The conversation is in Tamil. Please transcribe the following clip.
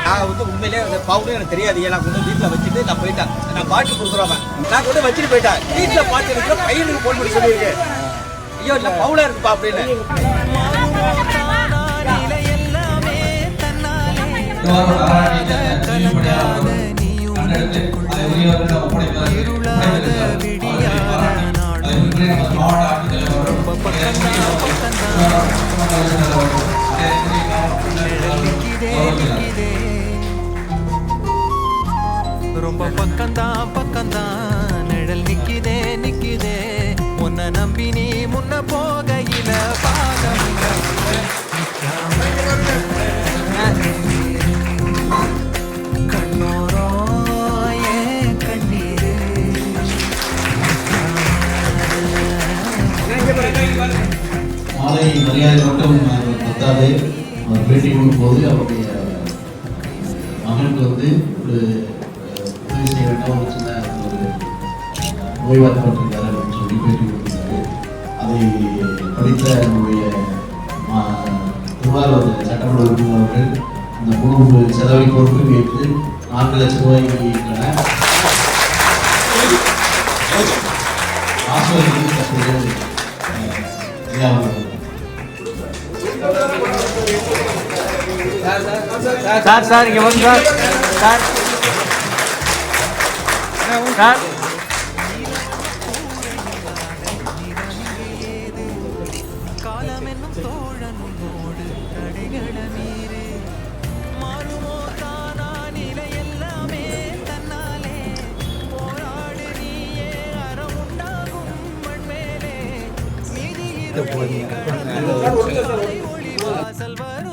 நான் வந்து உண்மையிலே அந்த பவுடர் எனக்கு தெரியாது. நான் கொண்டு வீட்டில் வச்சுட்டு நான் போயிட்டேன். நான் பாட்டு கொடுக்குறவன் நான் கொண்டு வச்சுட்டு போயிட்டேன். வீட்டில் பாட்டு இருக்கிற பையனுக்கு போன் பண்ணி சொல்லியிருக்கேன், ஐயோ இல்லை பவுடர் இருக்குப்பா அப்படின்னு. ரொம்ப பக்கம்தான் நிழல் நிக்குதே நிக்குதே உன்னை நம்பி நீ முன்ன போகையில பாதம் கண்ணோரோ ஏன் கண்ணீர் மாலை மரியாதை மட்டும் பத்தாது. அவர் பேட்டி கொடுக்கும்போது அவருடைய மகனுக்கு வந்து ஒரு உதவி செய்ய வேண்டாம், ஒரு சின்ன ஒரு நோய்வாய்ப்பட்டிருக்காரு அப்படின்னு சொல்லி பேட்டி கொடுத்திருந்தாரு. அதை படித்த நம்முடைய திருவாரூர் சட்டமன்ற உறுப்பினர் அவர்கள் இந்த குடும்ப செலவை பொறுப்பு ஏற்று 4 லட்சம் ரூபாய்க்கான சார் இங்க வந்து சார் காலம் என்னும் தோழனோடு தடைகள மீறே மாறுமோ தானா நிலை எல்லாமே தன்னாலே போராடு நீயே அறம் உண்டாகும் மண்மேலே மீதி ஒளி வாசல் வரும்